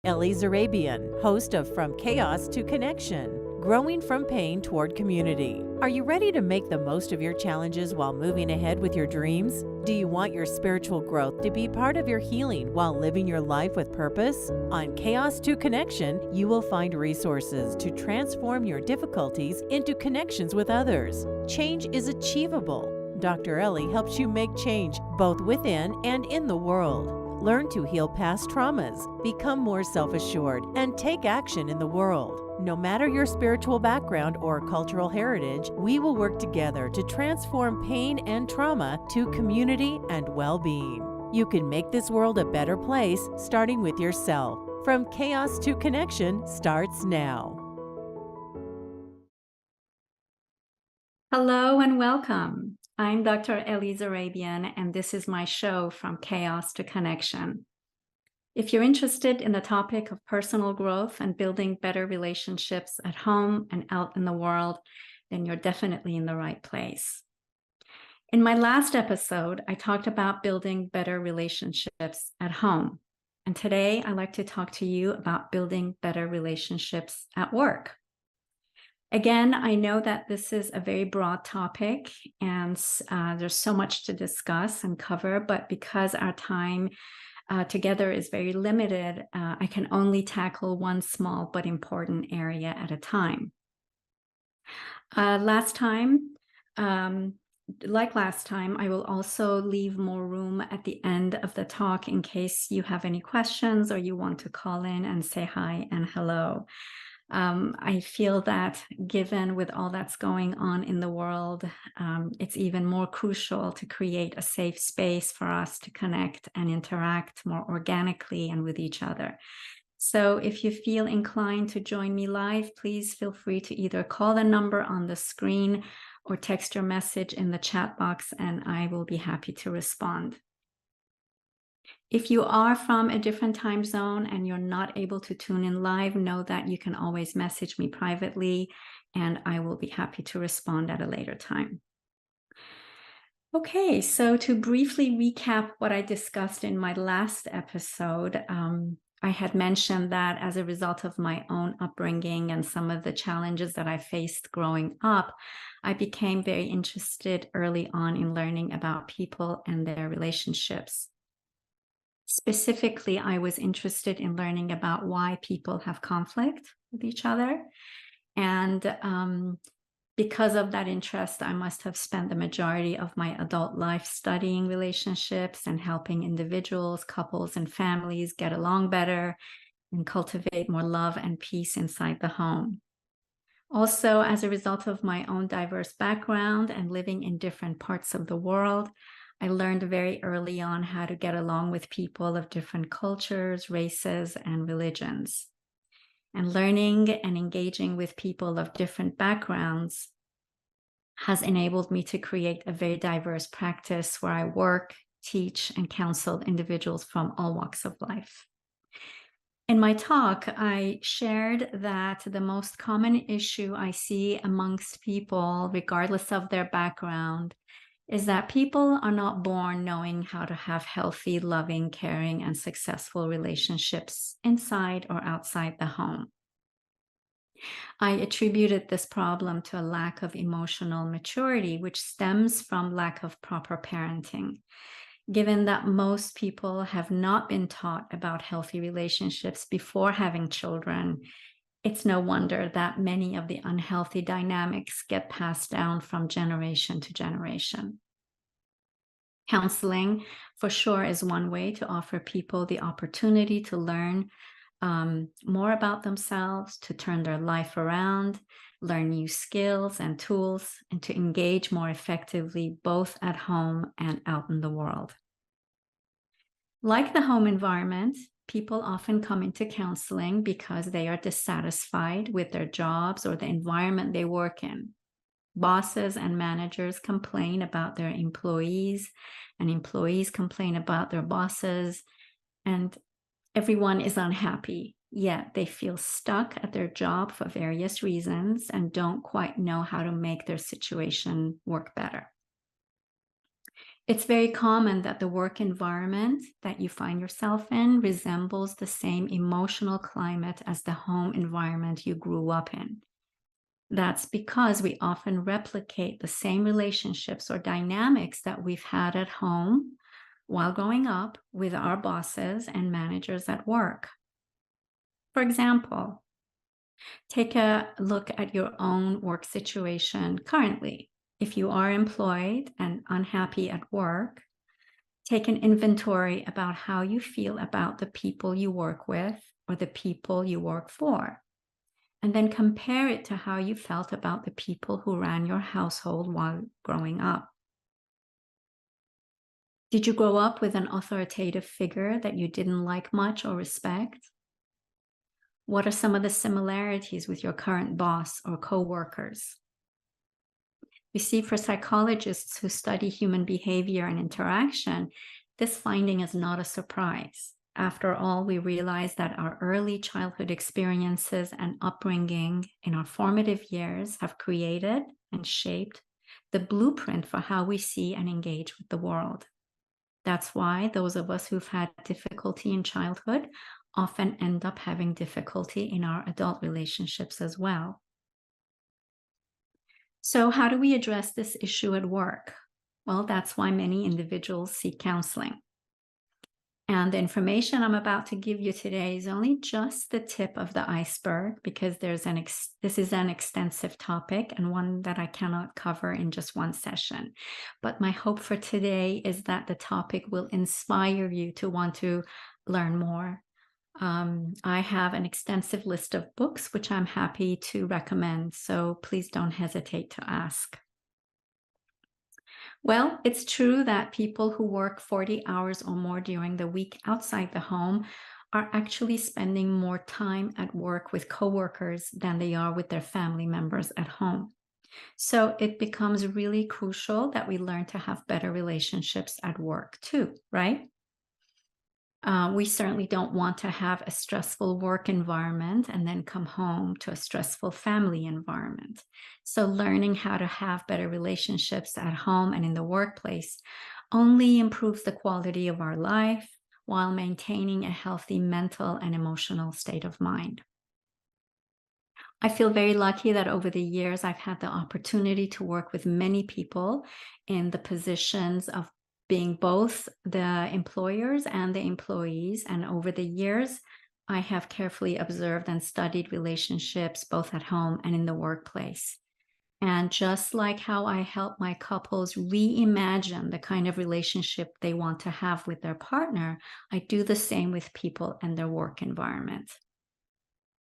Ellie Zarrabian, host of From Chaos to Connection, growing from pain toward community. Are you ready to make the most of your challenges while moving ahead with your dreams? Do you want your spiritual growth to be part of your healing while living your life with purpose? On Chaos to Connection, you will find resources to transform your difficulties into connections with others. Change is achievable. Dr. Ellie helps you make change both within and in the world. Learn to heal past traumas, become more self-assured, and take action in the world. No matter your spiritual background or cultural heritage, we will work together to transform pain and trauma to community and well-being. You can make this world a better place, starting with yourself. From Chaos to Connection starts now. Hello and welcome. I'm Dr. Ellie Zarrabian, and this is my show From Chaos to Connection. If you're interested in the topic of personal growth and building better relationships at home and out in the world, then you're definitely in the right place. In my last episode, I talked about building better relationships at home. And today I'd like to talk to you about building better relationships at work. Again, I know that this is a very broad topic and there's so much to discuss and cover, but because our time together is very limited, I can only tackle one small but important area at a time. Last time, I will also leave more room at the end of the talk in case you have any questions or you want to call in and say hi and hello. I feel that given with all that's going on in the world, it's even more crucial to create a safe space for us to connect and interact more organically and with each other. So if you feel inclined to join me live, please feel free to either call the number on the screen or text your message in the chat box, and I will be happy to respond. If you are from a different time zone and you're not able to tune in live, know that you can always message me privately and I will be happy to respond at a later time. Okay, so to briefly recap what I discussed in my last episode, I had mentioned that as a result of my own upbringing and some of the challenges that I faced growing up, I became very interested early on in learning about people and their relationships. Specifically, I was interested in learning about why people have conflict with each other. And because of that interest, I must have spent the majority of my adult life studying relationships and helping individuals, couples, and families get along better and cultivate more love and peace inside the home. Also, as a result of my own diverse background and living in different parts of the world, I learned very early on how to get along with people of different cultures, races, and religions. And learning and engaging with people of different backgrounds has enabled me to create a very diverse practice where I work, teach, and counsel individuals from all walks of life. In my talk, I shared that the most common issue I see amongst people, regardless of their background, is that people are not born knowing how to have healthy, loving, caring, and successful relationships inside or outside the home. I attributed this problem to a lack of emotional maturity, which stems from lack of proper parenting. Given that most people have not been taught about healthy relationships before having children, it's no wonder that many of the unhealthy dynamics get passed down from generation to generation. Counseling, for sure, is one way to offer people the opportunity to learn more about themselves, to turn their life around, learn new skills and tools, and to engage more effectively both at home and out in the world. Like the home environment, people often come into counseling because they are dissatisfied with their jobs or the environment they work in. Bosses and managers complain about their employees, and employees complain about their bosses, and everyone is unhappy, yet they feel stuck at their job for various reasons and don't quite know how to make their situation work better. It's very common that the work environment that you find yourself in resembles the same emotional climate as the home environment you grew up in. That's because we often replicate the same relationships or dynamics that we've had at home while growing up with our bosses and managers at work. For example, take a look at your own work situation currently. If you are employed and unhappy at work, take an inventory about how you feel about the people you work with or the people you work for, and then compare it to how you felt about the people who ran your household while growing up. Did you grow up with an authoritative figure that you didn't like much or respect? What are some of the similarities with your current boss or coworkers? You see, for psychologists who study human behavior and interaction, this finding is not a surprise. After all, we realize that our early childhood experiences and upbringing in our formative years have created and shaped the blueprint for how we see and engage with the world. That's why those of us who've had difficulty in childhood often end up having difficulty in our adult relationships as well. So, how do we address this issue at work? Well, that's why many individuals seek counseling. And the information I'm about to give you today is only just the tip of the iceberg, because this is an extensive topic and one that I cannot cover in just one session. But my hope for today is that the topic will inspire you to want to learn more. I have an extensive list of books which I'm happy to recommend, so please don't hesitate to ask. Well, it's true that people who work 40 hours or more during the week outside the home are actually spending more time at work with coworkers than they are with their family members at home. So it becomes really crucial that we learn to have better relationships at work too, right? We certainly don't want to have a stressful work environment and then come home to a stressful family environment. So, learning how to have better relationships at home and in the workplace only improves the quality of our life while maintaining a healthy mental and emotional state of mind. I feel very lucky that over the years I've had the opportunity to work with many people in the positions of being both the employers and the employees. And over the years, I have carefully observed and studied relationships both at home and in the workplace. And just like how I help my couples reimagine the kind of relationship they want to have with their partner, I do the same with people and their work environment.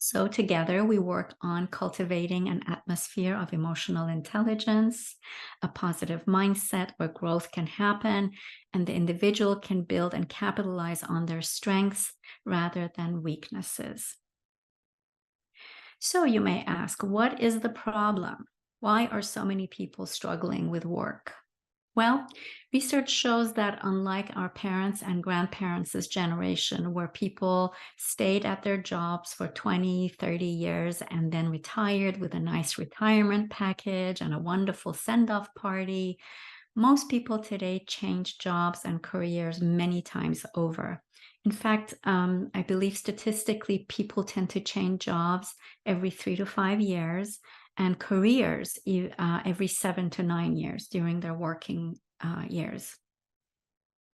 So, together, we work on cultivating an atmosphere of emotional intelligence, a positive mindset where growth can happen, and the individual can build and capitalize on their strengths rather than weaknesses. So, you may ask, what is the problem? Why are so many people struggling with work? Well, research shows that unlike our parents' and grandparents' generation, where people stayed at their jobs for 20, 30 years and then retired with a nice retirement package and a wonderful send off party, most people today change jobs and careers many times over. In fact, I believe statistically, people tend to change jobs every 3 to 5 years and careers every 7 to 9 years during their working years.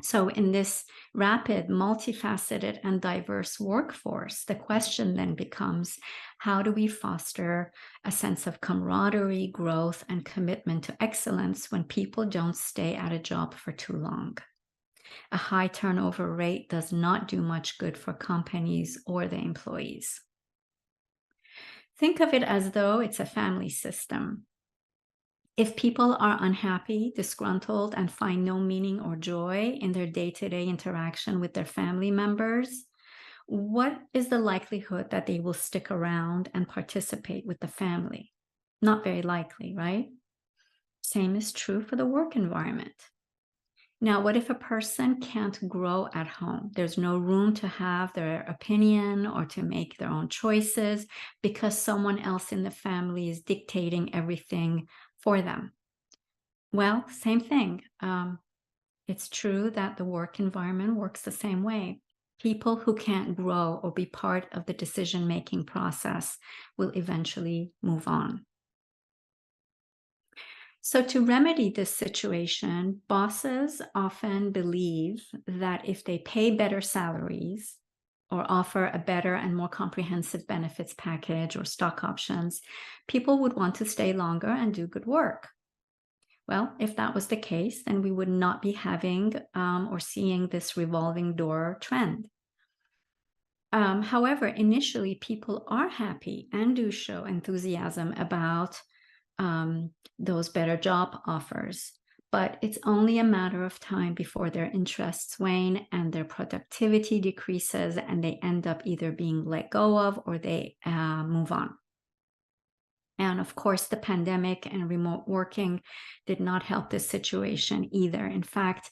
So, in this rapid, multifaceted, and diverse workforce, the question then becomes, how do we foster a sense of camaraderie, growth, and commitment to excellence when people don't stay at a job for too long? A high turnover rate does not do much good for companies or the employees. Think of it as though it's a family system. If people are unhappy, disgruntled, and find no meaning or joy in their day-to-day interaction with their family members, what is the likelihood that they will stick around and participate with the family? Not very likely, right? Same is true for the work environment. Now, what if a person can't grow at home? There's no room to have their opinion or to make their own choices because someone else in the family is dictating everything for them. Well, same thing. It's true that the work environment works the same way. People who can't grow or be part of the decision-making process will eventually move on. So to remedy this situation, bosses often believe that if they pay better salaries or offer a better and more comprehensive benefits package or stock options, people would want to stay longer and do good work. Well, if that was the case, then we would not be having or seeing this revolving door trend. However, initially, people are happy and do show enthusiasm about those better job offers. But it's only a matter of time before their interests wane and their productivity decreases, and they end up either being let go of or they move on. And of course, the pandemic and remote working did not help this situation either. In fact,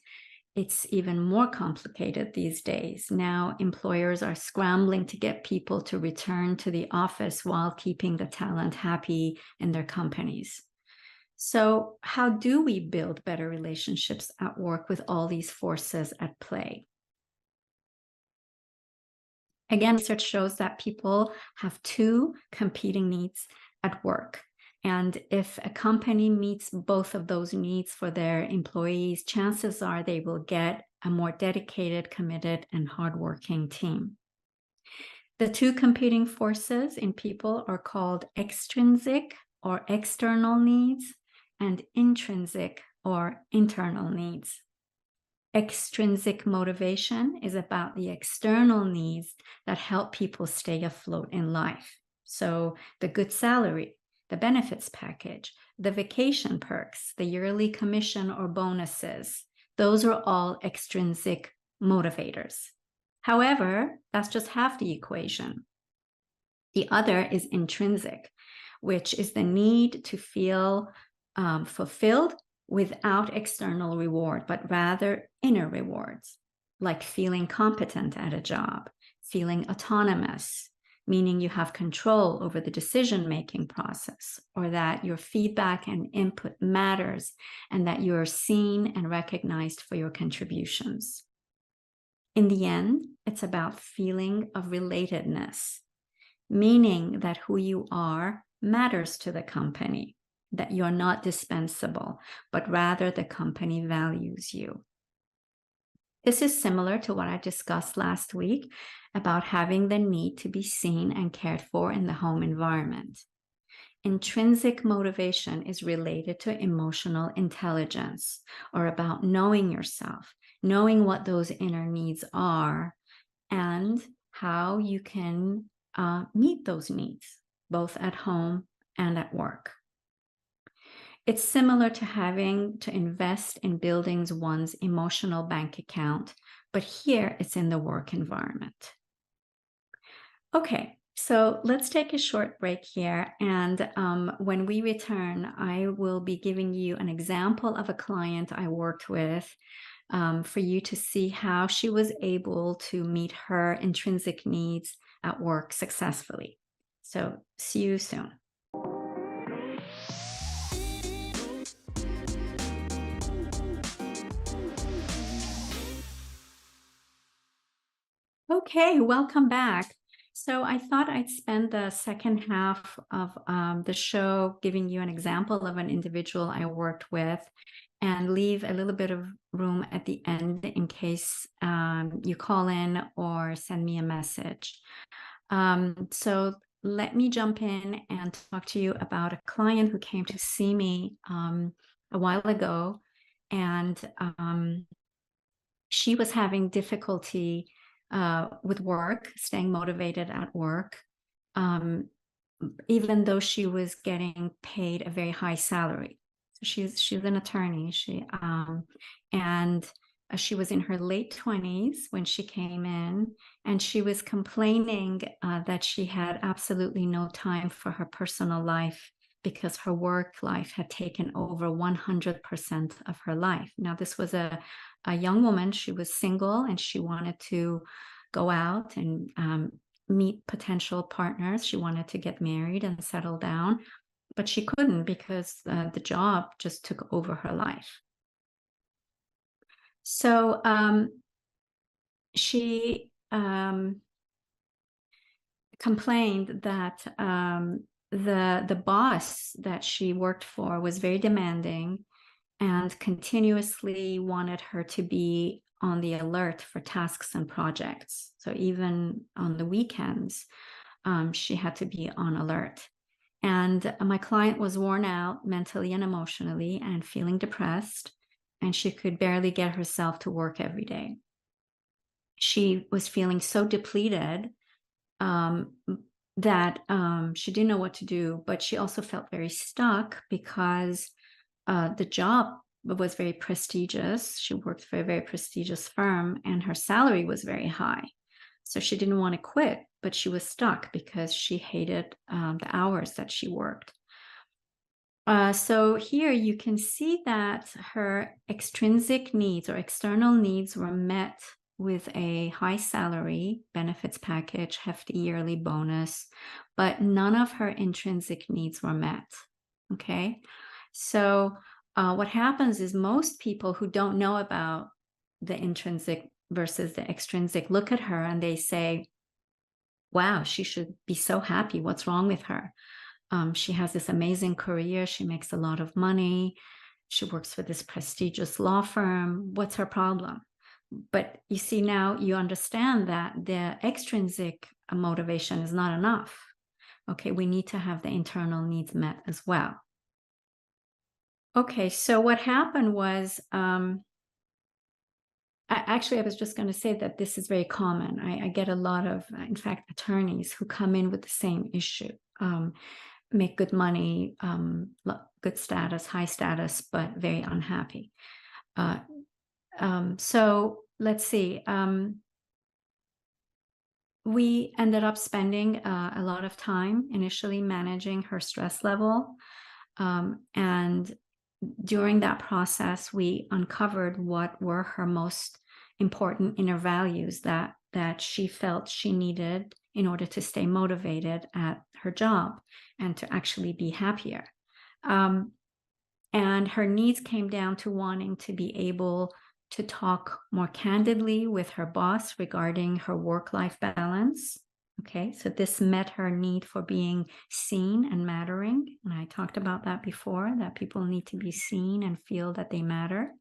it's even more complicated these days. Now, employers are scrambling to get people to return to the office while keeping the talent happy in their companies. So, how do we build better relationships at work with all these forces at play? Again, research shows that people have two competing needs at work. And if a company meets both of those needs for their employees, chances are they will get a more dedicated, committed, and hardworking team. The two competing forces in people are called extrinsic or external needs and intrinsic or internal needs. Extrinsic motivation is about the external needs that help people stay afloat in life. So the good salary, the benefits package, the vacation perks, the yearly commission or bonuses, those are all extrinsic motivators. However, that's just half the equation. The other is intrinsic, which is the need to feel fulfilled without external reward, but rather inner rewards, like feeling competent at a job, feeling autonomous, meaning you have control over the decision-making process, or that your feedback and input matters, and that you're seen and recognized for your contributions. In the end, it's about feeling of relatedness, meaning that who you are matters to the company, that you're not dispensable, but rather the company values you. This is similar to what I discussed last week about having the need to be seen and cared for in the home environment. Intrinsic motivation is related to emotional intelligence, or about knowing yourself, knowing what those inner needs are, and how you can meet those needs, both at home and at work. It's similar to having to invest in building one's emotional bank account, but here it's in the work environment. Okay, so let's take a short break here. And when we return, I will be giving you an example of a client I worked with for you to see how she was able to meet her intrinsic needs at work successfully. So see you soon. Okay, welcome back. So I thought I'd spend the second half of the show giving you an example of an individual I worked with and leave a little bit of room at the end in case you call in or send me a message. So let me jump in and talk to you about a client who came to see me a while ago, and she was having difficulty with work, staying motivated at work, even though she was getting paid a very high salary. So she's an attorney. She was in her late 20s when she came in, and she was complaining that she had absolutely no time for her personal life because her work life had taken over 100% of her life. Now, this was a young woman. She was single and she wanted to go out and meet potential partners. She wanted to get married and settle down, but she couldn't because the job just took over her life. So she complained that the boss that she worked for was very demanding and continuously wanted her to be on the alert for tasks and projects. So even on the weekends, she had to be on alert. And my client was worn out mentally and emotionally and feeling depressed, and she could barely get herself to work every day. She was feeling so depleted um, that she didn't know what to do, but she also felt very stuck because the job was very prestigious. She worked for a very prestigious firm and her salary was very high. So she didn't want to quit, but she was stuck because she hated the hours that she worked. So here you can see that her extrinsic needs or external needs were met with a high salary, benefits package, hefty yearly bonus, but none of her intrinsic needs were met. Okay. So what happens is most people who don't know about the intrinsic versus the extrinsic look at her and they say, wow, she should be so happy. What's wrong with her? She has this amazing career. She makes a lot of money. She works for this prestigious law firm. What's her problem? But you see, now you understand that the extrinsic motivation is not enough. Okay, we need to have the internal needs met as well. Okay, so what happened was, actually, I was just going to say that this is very common. I get a lot of, in fact, attorneys who come in with the same issue. Make good money, good status, high status, but very unhappy. So let's see. We ended up spending a lot of time initially managing her stress level. And during that process, we uncovered what were her most important inner values that she felt she needed in order to stay motivated at her job and to actually be happier. And her needs came down to wanting to be able to talk more candidly with her boss regarding her work-life balance. Okay, so this met her need for being seen and mattering. And I talked about that before, that people need to be seen and feel that they matter.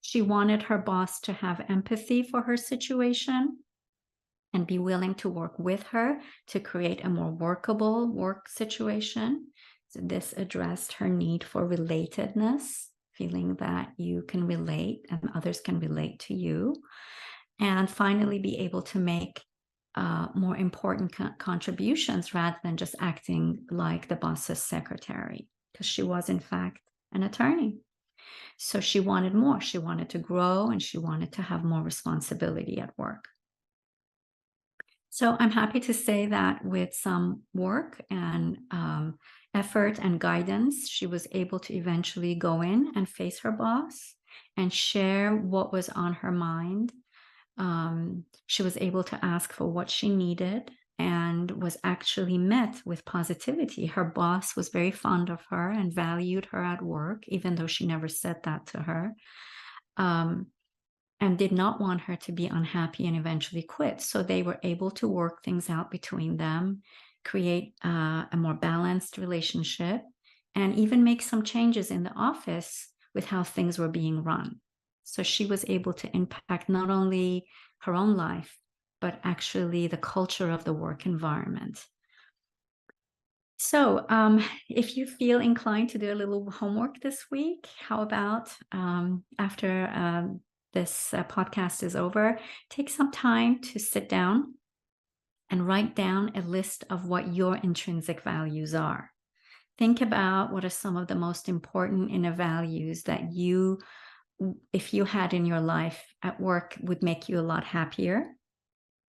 She wanted her boss to have empathy for her situation and be willing to work with her to create a more workable work situation. So this addressed her need for relatedness, feeling that you can relate and others can relate to you. And finally, be able to make more important contributions rather than just acting like the boss's secretary, because she was, in fact, an attorney. So she wanted more. She wanted to grow and she wanted to have more responsibility at work. So I'm happy to say that with some work and effort and guidance, she was able to eventually go in and face her boss and share what was on her mind. She was able to ask for what she needed and was actually met with positivity. Her boss was very fond of her and valued her at work, even though she never said that to her. And did not want her to be unhappy and eventually quit. So they were able to work things out between them, create a more balanced relationship, and even make some changes in the office with how things were being run. So she was able to impact not only her own life, but actually the culture of the work environment. So if you feel inclined to do a little homework this week, how about after this podcast is over, take some time to sit down and write down a list of what your intrinsic values are. Think about what are some of the most important inner values that you, if you had in your life at work, would make you a lot happier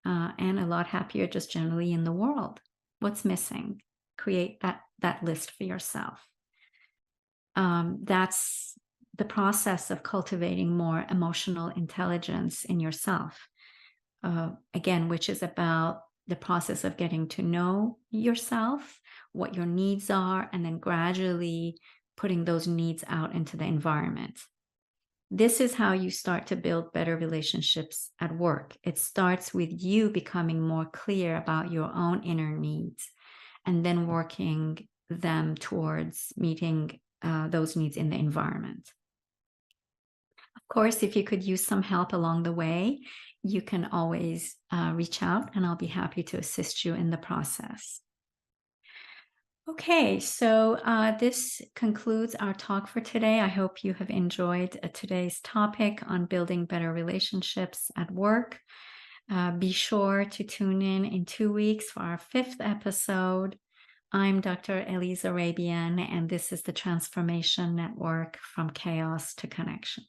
and a lot happier just generally in the world. What's missing? Create that list for yourself. That's the process of cultivating more emotional intelligence in yourself. Again, which is about the process of getting to know yourself, what your needs are, and then gradually putting those needs out into the environment. This is how you start to build better relationships at work. It starts with you becoming more clear about your own inner needs and then working them towards meeting those needs in the environment. Of course, if you could use some help along the way, you can always reach out and I'll be happy to assist you in the process. Okay, so this concludes our talk for today. I hope you have enjoyed today's topic on building better relationships at work. Be sure to tune in 2 weeks for our 5th episode. I'm Dr. Ellie Zarrabian, and this is the Transformation Network from Chaos to Connection.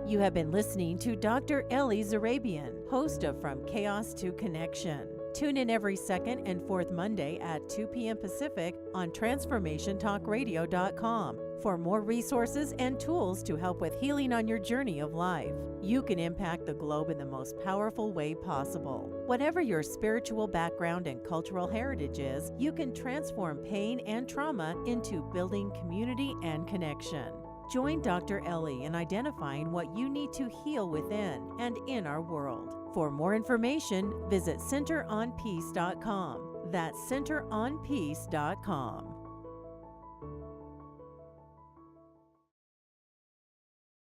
You have been listening to Dr. Ellie Zarrabian, host of From Chaos to Connection. Tune in every second and fourth Monday at 2 p.m. Pacific on TransformationTalkRadio.com for more resources and tools to help with healing on your journey of life. You can impact the globe in the most powerful way possible. Whatever your spiritual background and cultural heritage is, you can transform pain and trauma into building community and connection. Join Dr. Ellie in identifying what you need to heal within and in our world. For more information, visit centeronpeace.com. That's centeronpeace.com.